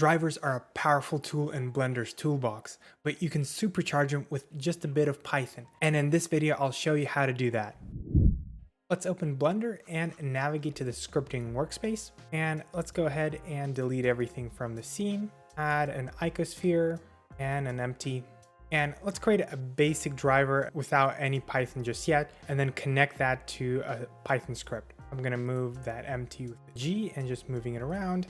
Drivers are a powerful tool in Blender's toolbox, but you can supercharge them with just a bit of Python. And in this video, I'll show you how to do that. Let's open Blender and navigate to the scripting workspace. And let's go ahead and delete everything from the scene, add an icosphere and an empty. And let's create a basic driver without any Python just yet, and then connect that to a Python script. I'm gonna move that empty with the G and just moving it around.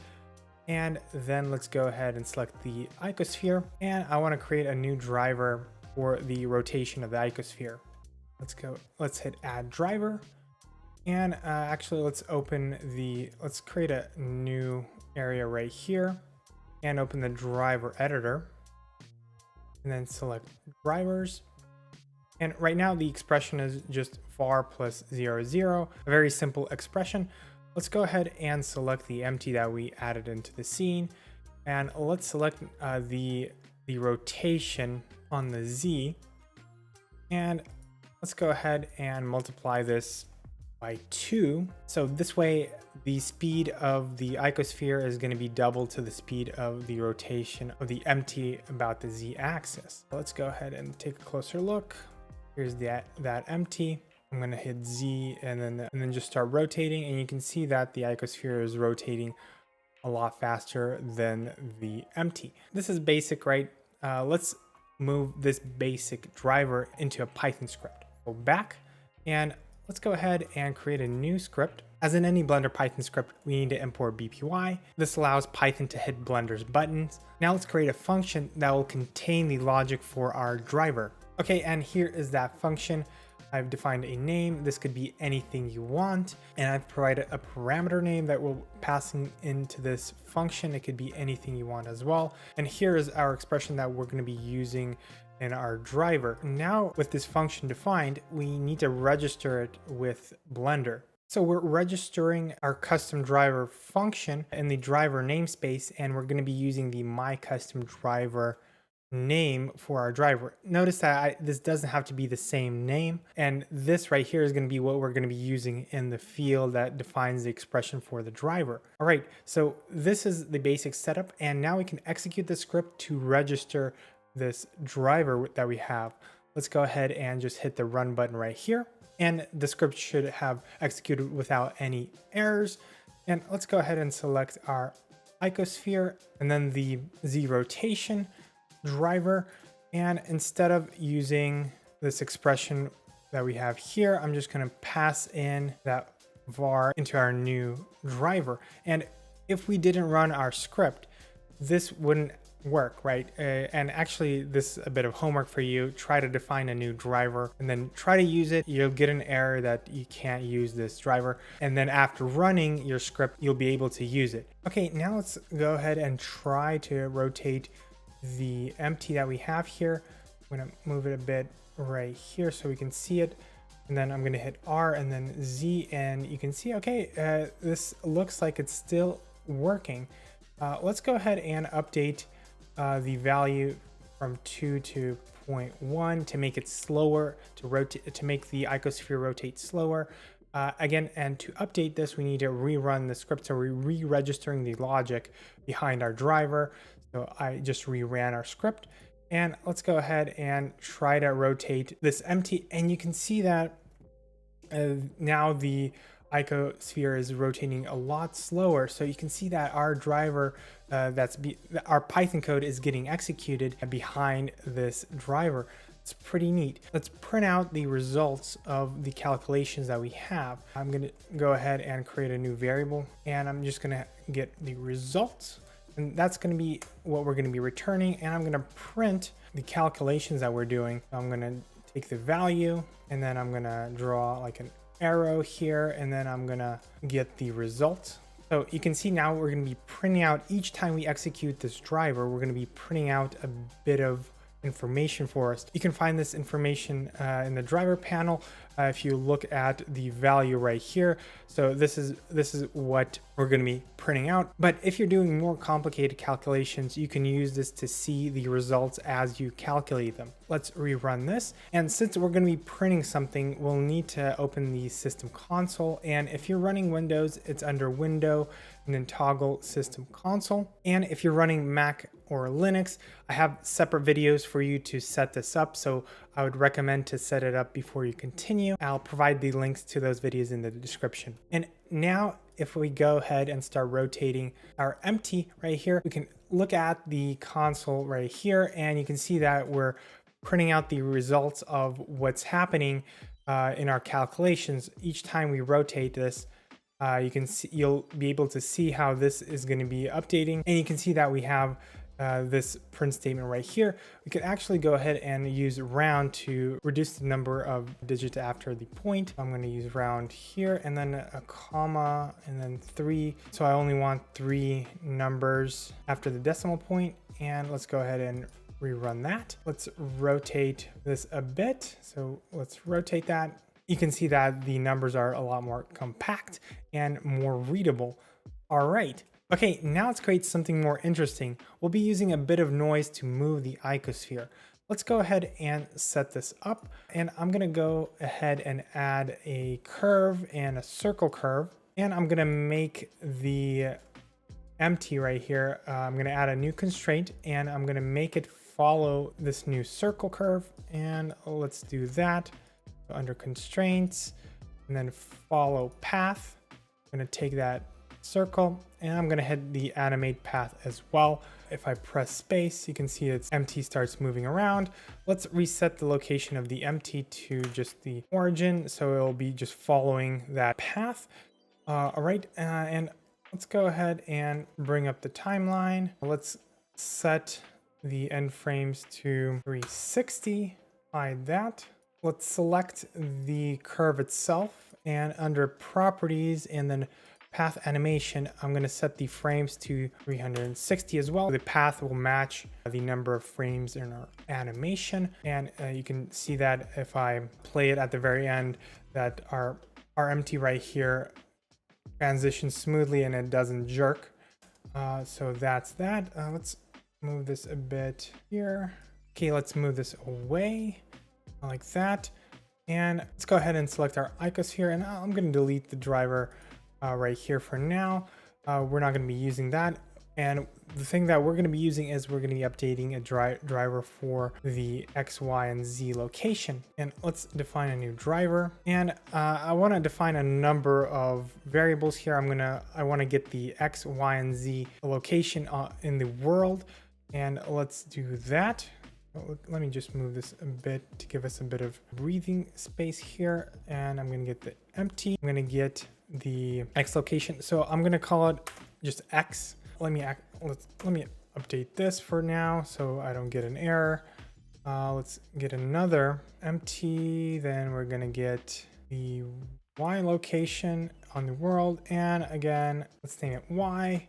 And then let's go ahead and select the icosphere. And I want to create a new driver for the rotation of the icosphere. Let's hit add driver. And actually let's create a new area right here and open the driver editor and then select drivers. And right now the expression is just var plus 0, 0, a very simple expression. Let's go ahead and select the empty that we added into the scene, and let's select the rotation on the Z, and let's go ahead and multiply this by 2. So this way the speed of the icosphere is going to be double to the speed of the rotation of the empty about the Z axis. Let's go ahead and take a closer look. Here's that empty. I'm going to hit Z and then just start rotating, and you can see that the icosphere is rotating a lot faster than the empty. This is basic, right? Let's move this basic driver into a Python script. Go back and let's go ahead and create a new script. As in any Blender Python script, we need to import BPY. This allows Python to hit Blender's buttons. Now let's create a function that will contain the logic for our driver. Okay, and here is that function. I've defined a name. This could be anything you want, and I've provided a parameter name that will passing into this function. It could be anything you want as well. And here is our expression that we're going to be using in our driver. Now with this function defined, we need to register it with Blender. So we're registering our custom driver function in the driver namespace, and we're going to be using the my custom driver name for our driver. Notice that this doesn't have to be the same name, and this right here is going to be what we're going to be using in the field that defines the expression for the driver. All right, so this is the basic setup, and now we can execute the script to register this driver that we have. Let's go ahead and just hit the run button right here, and the script should have executed without any errors. And let's go ahead and select our icosphere and then the Z rotation driver, and instead of using this expression that we have here, I'm just going to pass in that var into our new driver. And if we didn't run our script, this wouldn't work, right? And actually, this is a bit of homework for you. Try to define a new driver and then try to use it. You'll get an error that you can't use this driver, and then after running your script, you'll be able to use it. Okay, now let's go ahead and try to rotate the empty that we have here. I'm going to move it a bit right here so we can see it, and then I'm going to hit R and then Z, and you can see, okay, this looks like it's still working. Let's go ahead and update the value from 2 to 0.1 to make it slower, to make the icosphere rotate slower. Again, and to update this, we need to rerun the script. So we're re-registering the logic behind our driver. So I just reran our script, and let's go ahead and try to rotate this empty. And you can see that now the icosphere is rotating a lot slower. So you can see that our driver, our Python code is getting executed behind this driver. It's pretty neat. Let's print out the results of the calculations that we have. I'm going to go ahead and create a new variable, and I'm just going to get the results. And that's going to be what we're going to be returning. And I'm going to print the calculations that we're doing. I'm going to take the value, and then I'm going to draw like an arrow here, and then I'm going to get the result. So you can see now we're going to be printing out each time we execute this driver. We're going to be printing out a bit of information for us. You can find this information in the driver panel. if you look at the value right here. So this is what we're going to be printing out. But if you're doing more complicated calculations, you can use this to see the results as you calculate them. Let's rerun this. And since we're going to be printing something, we'll need to open the system console. And if you're running Windows, it's under Window and then toggle System Console. And if you're running Mac or Linux, I have separate videos for you to set this up. So I would recommend to set it up before you continue. I'll provide the links to those videos in the description. And now if we go ahead and start rotating our empty right here, we can look at the console right here, and you can see that we're printing out the results of what's happening in our calculations. Each time we rotate this, you can see, you'll be able to see how this is going to be updating, and you can see that we have this print statement right here. We could actually go ahead and use round to reduce the number of digits after the point. I'm going to use round here and then a comma and then 3. So I only want 3 numbers after the decimal point. And let's go ahead and rerun that. Let's rotate this a bit. So let's rotate that. You can see that the numbers are a lot more compact and more readable. All right. Okay, now let's create something more interesting. We'll be using a bit of noise to move the icosphere. Let's go ahead and set this up. And I'm gonna go ahead and add a curve and a circle curve. And I'm gonna make the empty right here. I'm gonna add a new constraint and I'm gonna make it follow this new circle curve. And let's do that. So under constraints and then follow path. I'm gonna take that circle and I'm gonna hit the animate path as well. If I press space, you can see it's empty starts moving around. Let's reset the location of the empty to just the origin, so it'll be just following that path. All right, and let's go ahead and bring up the timeline. Let's set the end frames to 360, hide that. Let's select the curve itself, and under properties and then path animation, I'm going to set the frames to 360 as well. The path will match the number of frames in our animation. And you can see that if I play it at the very end, that our empty right here transitions smoothly and it doesn't jerk. So that's that. Let's move this a bit here. Okay, let's move this away like that. And let's go ahead and select our icosphere, and I'm going to delete the driver right here for now. We're not going to be using that. And the thing that we're going to be using is we're going to be updating a driver for the X, Y, and Z location. And let's define a new driver. And I want to define a number of variables here. I want to get the X, Y, and Z location in the world. And let's do that. Let me just move this a bit to give us a bit of breathing space here. And I'm going to get the empty. I'm going to get the X location. So I'm going to call it just X. Let me update this for now so I don't get an error. Let's get another empty. Then we're going to get the Y location on the world. And again, let's name it Y.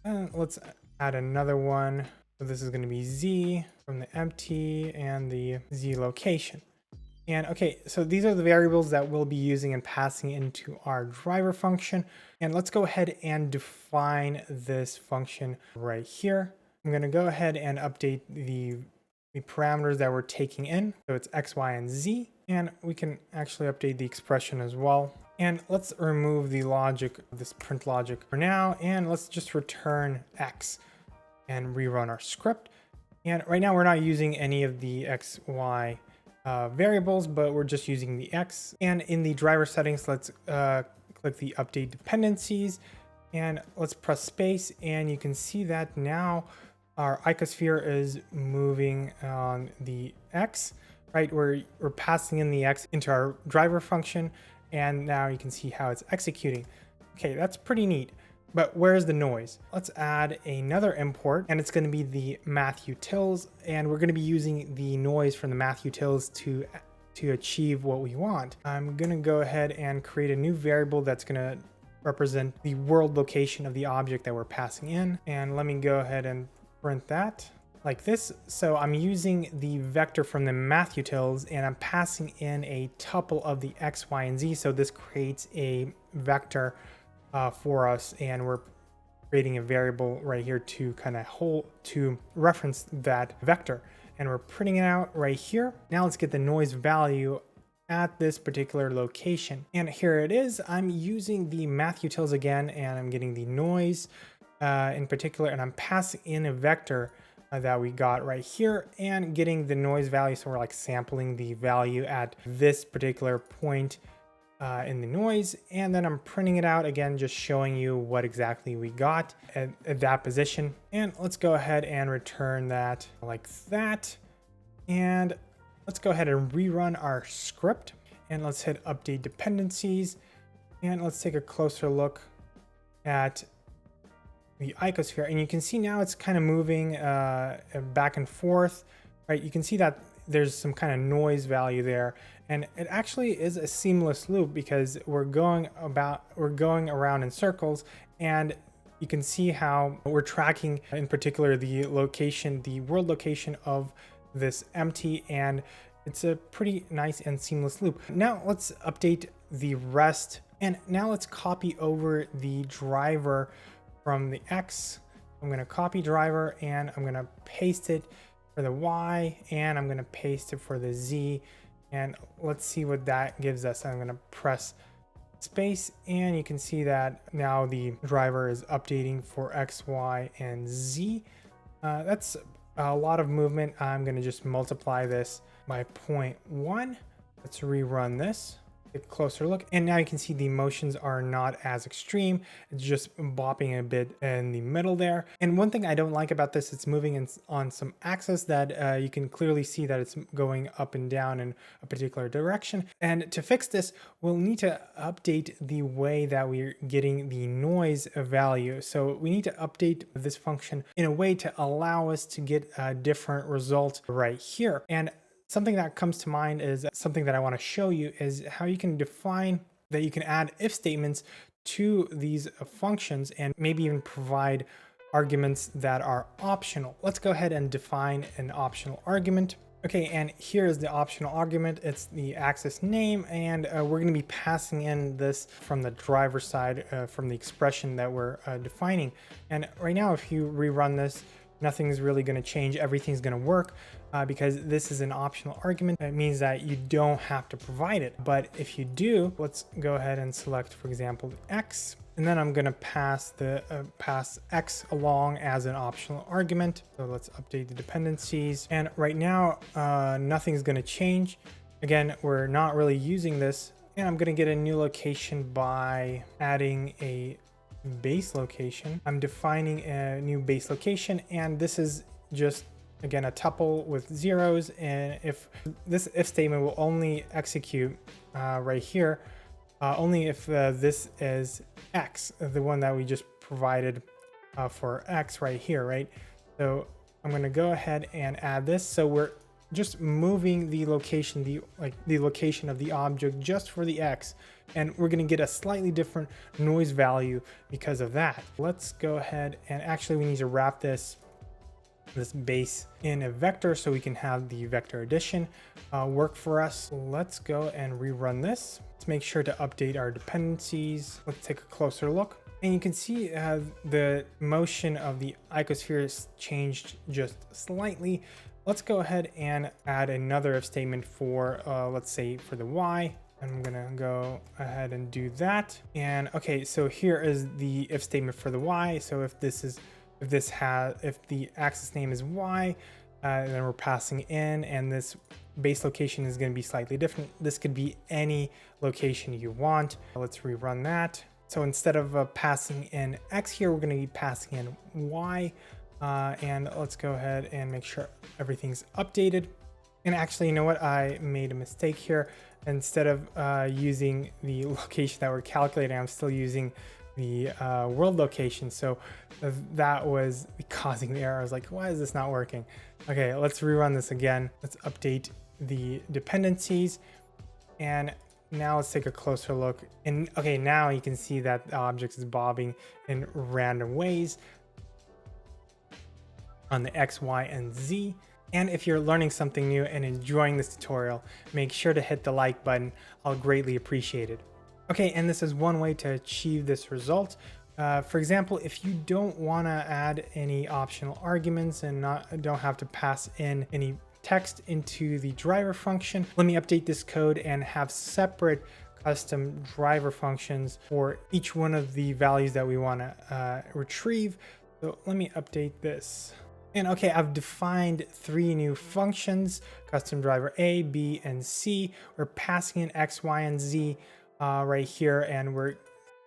And let's add another one. So this is going to be Z from the empty and the Z location. And okay, so these are the variables that we'll be using and passing into our driver function. And let's go ahead and define this function right here. I'm going to go ahead and update the parameters that we're taking in. So it's X, Y, and Z. And we can actually update the expression as well. And let's remove the logic, this print logic for now. And let's just return X and rerun our script. And right now we're not using any of the X, Y variables, but we're just using the X. And in the driver settings, let's click the update dependencies and let's press space. And you can see that now our icosphere is moving on the X, right? We're passing in the X into our driver function. And now you can see how it's executing. Okay, that's pretty neat. But where's the noise? Let's add another import, and it's going to be the math utils, and we're going to be using the noise from the math utils to achieve what we want. I'm going to go ahead and create a new variable that's going to represent the world location of the object that we're passing in. And let me go ahead and print that. like this. So I'm using the vector from the math utils and I'm passing in a tuple of the x, y, and z. So this creates a vector for us, and we're creating a variable right here to kind of to reference that vector, and we're printing it out right here. Now let's get the noise value at this particular location, and here it is. I'm using the math utils again, and I'm getting the noise in particular, and I'm passing in a vector that we got right here and getting the noise value. So we're like sampling the value at this particular point in the noise, and then I'm printing it out again, just showing you what exactly we got at that position. And let's go ahead and return that like that. And let's go ahead and rerun our script, and let's hit update dependencies, and let's take a closer look at the icosphere. And you can see now it's kind of moving back and forth, right? You can see that there's some kind of noise value there, and it actually is a seamless loop because we're going around in circles, and you can see how we're tracking in particular the location, the world location of this empty, and it's a pretty nice and seamless loop. Now let's update the rest, and now let's copy over the driver from the X. I'm going to copy driver, and I'm going to paste it for the Y, and I'm going to paste it for the Z, and let's see what that gives us. I'm going to press space, and you can see that now the driver is updating for X, Y, and Z. That's a lot of movement. I'm going to just multiply this by 0.1. Let's rerun this. A closer look, and now you can see the motions are not as extreme. It's just bopping a bit in the middle there. And one thing I don't like about this, it's moving on some axis that you can clearly see that it's going up and down in a particular direction. And to fix this, we'll need to update the way that we're getting the noise value. So we need to update this function in a way to allow us to get a different result right here. And something that comes to mind is something that I want to show you is how you can define that you can add if statements to these functions and maybe even provide arguments that are optional. Let's go ahead and define an optional argument. Okay, and here is the optional argument. It's the axis name, and we're going to be passing in this from the driver side from the expression that we're defining. And right now, if you rerun this, nothing's really going to change. Everything's going to work because this is an optional argument. That means that you don't have to provide it. But if you do, let's go ahead and select, for example, X. And then I'm going to pass the pass X along as an optional argument. So let's update the dependencies. And right now, nothing's going to change. Again, we're not really using this. And I'm going to get a new location by adding a base location. I'm defining a new base location, and this is just again a tuple with zeros, and if this if statement will only execute right here only if this is X, the one that we just provided for X right here, right? So I'm going to go ahead and add this. So we're just moving the location, the location of the object just for the X, and we're going to get a slightly different noise value because of that. Let's go ahead and actually we need to wrap this base in a vector so we can have the vector addition work for us. Let's go and rerun this. Let's make sure to update our dependencies. Let's take a closer look. And you can see the motion of the icosphere has changed just slightly. Let's go ahead and add another if statement for, let's say for the Y. I'm gonna go ahead and do that. And okay, so here is the if statement for the Y. So if the axis name is Y, then we're passing in, and this base location is going to be slightly different. This could be any location you want. Let's rerun that. So instead of passing in X here, we're going to be passing in Y. And let's go ahead and make sure everything's updated. And actually, you know what? I made a mistake here. Instead of using the location that we're calculating, I'm still using the world location. So that was causing the error. I was like, why is this not working? Okay, let's rerun this again. Let's update the dependencies. And now let's take a closer look. And okay, now you can see that the object is bobbing in random ways. on the X, Y, and Z. And if you're learning something new and enjoying this tutorial, make sure to hit the like button. I'll greatly appreciate it. Okay, and this is one way to achieve this result. For example, if you don't want to add any optional arguments and don't have to pass in any text into the driver function, let me update this code and have separate custom driver functions for each one of the values that we want to retrieve. So let me update this. And okay, I've defined 3 new functions: custom driver A, B, and C. We're passing in X, Y, and Z right here, and we're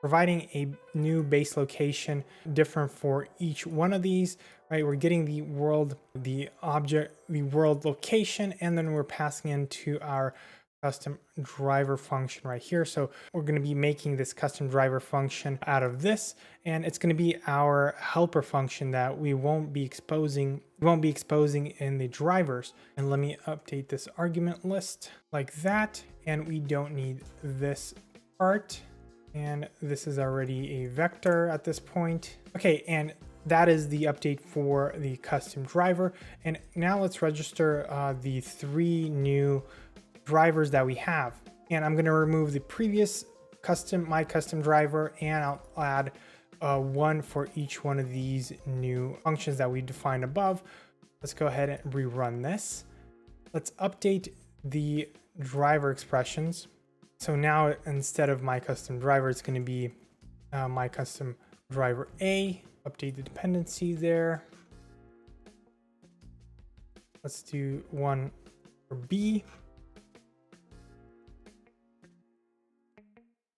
providing a new base location different for each one of these, right? We're getting the world, the object, the world location, and then we're passing into our custom driver function right here. So we're going to be making this custom driver function out of this, and it's going to be our helper function that we won't be exposing in the drivers. And let me update this argument list like that. And we don't need this part. And this is already a vector at this point. Okay, and that is the update for the custom driver. And now let's register the 3 new drivers that we have. And I'm going to remove the previous my custom driver, and I'll add 1 for each one of these new functions that we defined above. Let's go ahead and rerun this. Let's update the driver expressions. So now instead of my custom driver, it's going to be my custom driver A. Update the dependency there. Let's do 1 for B.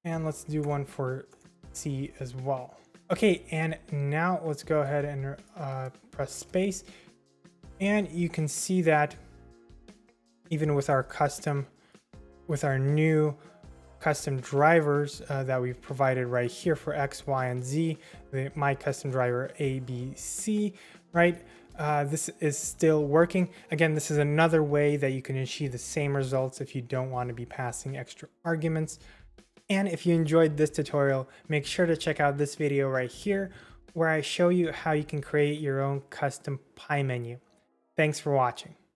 And let's do 1 for C as well. Okay, and now let's go ahead and press space. And you can see that even with our new custom drivers that we've provided right here for X, Y, and Z, my custom driver A, B, C, right? This is still working. Again, this is another way that you can achieve the same results if you don't want to be passing extra arguments. And if you enjoyed this tutorial, make sure to check out this video right here, where I show you how you can create your own custom pie menu. Thanks for watching.